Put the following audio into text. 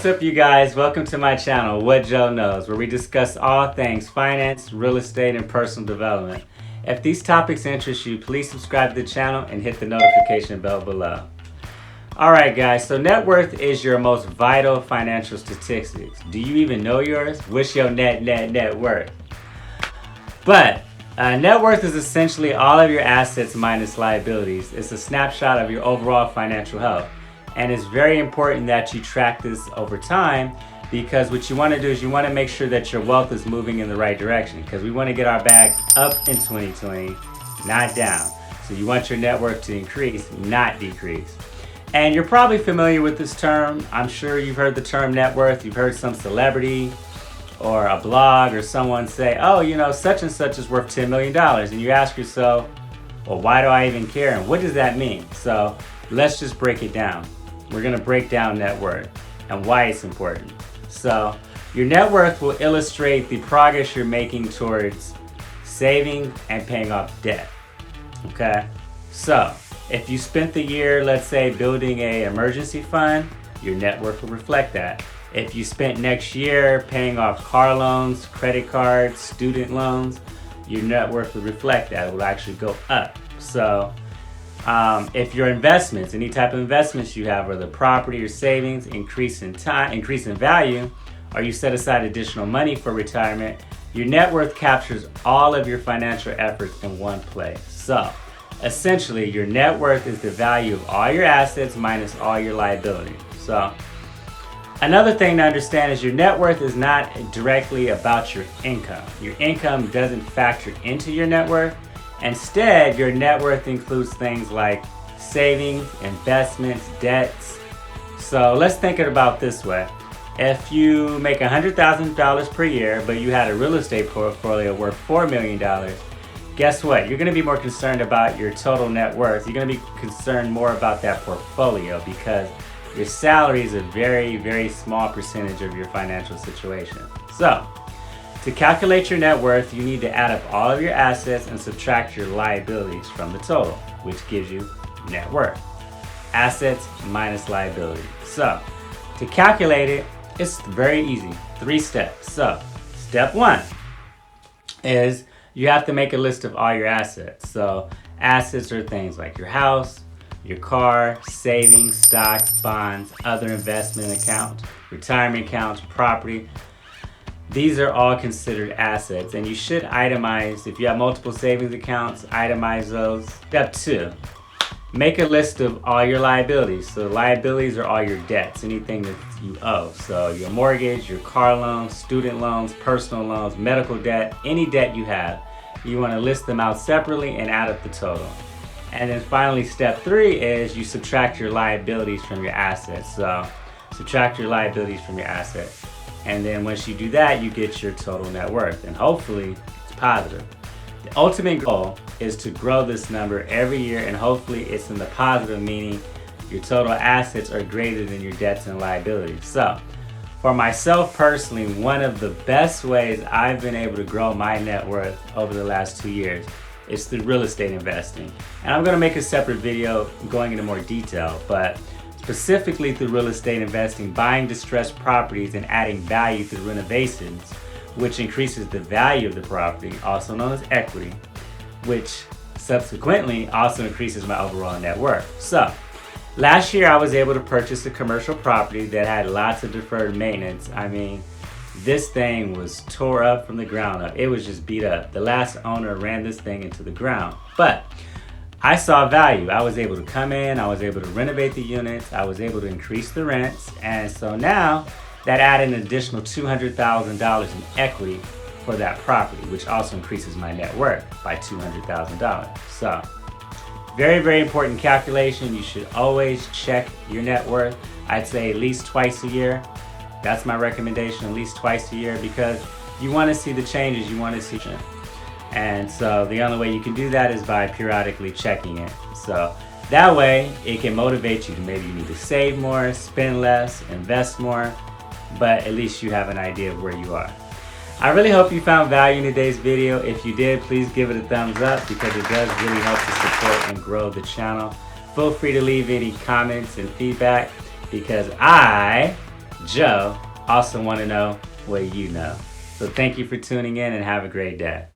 What's up, you guys? Welcome to my channel, What Joe Knows, where we discuss all things finance, real estate, and personal development. If these topics interest you, please subscribe to the channel and hit the notification bell below. Alright guys, so net worth is your most vital financial statistics. Do you even know yours? What's your net worth? But net worth is essentially all of your assets minus liabilities. It's a snapshot of your overall financial health. And it's very important that you track this over time, because what you want to do is you want to make sure that your wealth is moving in the right direction, because we want to get our bags up in 2020, not down. So you want your net worth to increase, not decrease. And you're probably familiar with this term. I'm sure you've heard the term net worth. You've heard some celebrity or a blog or someone say, oh, you know, such and such is worth $10 million. And you ask yourself, well, why do I even care? And what does that mean? So let's just break it down. We're going to break down net worth and why it's important. So your net worth will illustrate the progress you're making towards saving and paying off debt. Okay? So if you spent the year, let's say, building an emergency fund, your net worth will reflect that. If you spent next year paying off car loans, credit cards, student loans, your net worth will reflect that. It will actually go up. So if your investments, any type of investments you have, whether property or savings, increase in value, or you set aside additional money for retirement, your net worth captures all of your financial efforts in one place. So essentially, your net worth is the value of all your assets minus all your liabilities. So another thing to understand is your net worth is not directly about your income. Your income doesn't factor into your net worth. Instead, your net worth includes things like savings, investments, debts. So let's think about it this way. If you make $100,000 per year, but you had a real estate portfolio worth $4 million, guess what? You're going to be more concerned about your total net worth. You're going to be concerned more about that portfolio, because your salary is a very, very small percentage of your financial situation. So to calculate your net worth, you need to add up all of your assets and subtract your liabilities from the total, which gives you net worth. Assets minus liabilities. So to calculate it, it's very easy. 3 steps. So step 1 is you have to make a list of all your assets. So assets are things like your house, your car, savings, stocks, bonds, other investment accounts, retirement accounts, property. These are all considered assets, and you should itemize. If you have multiple savings accounts, itemize those. Step 2, make a list of all your liabilities. So liabilities are all your debts, anything that you owe. So your mortgage, your car loans, student loans, personal loans, medical debt, any debt you have. You want to list them out separately and add up the total. And then finally, step 3 is you subtract your liabilities from your assets. So subtract your liabilities from your assets. And then once you do that, you get your total net worth, and hopefully it's positive. The ultimate goal is to grow this number every year, and hopefully it's in the positive, meaning your total assets are greater than your debts and liabilities. So for myself personally, one of the best ways I've been able to grow my net worth over the last 2 years is through real estate investing. And I'm going to make a separate video going into more detail, but specifically through real estate investing, buying distressed properties and adding value through renovations, which increases the value of the property, also known as equity, which subsequently also increases my overall net worth. So last year I was able to purchase a commercial property that had lots of deferred maintenance. I mean, this thing was tore up from the ground up. It was just beat up. The last owner ran this thing into the ground. But I saw value. I was able to come in, I was able to renovate the units, I was able to increase the rents, and so now that added an additional $200,000 in equity for that property, which also increases my net worth by $200,000. So very, very important calculation. You should always check your net worth. I'd say at least twice a year. That's my recommendation, at least twice a year, because you want to see the changes, you want to see change. And so the only way you can do that is by periodically checking it. So that way it can motivate you to maybe you need to save more, spend less, invest more, but at least you have an idea of where you are. I really hope you found value in today's video. If you did, please give it a thumbs up, because it does really help to support and grow the channel. Feel free to leave any comments and feedback, because I Joe also want to know what you know. So thank you for tuning in and have a great day.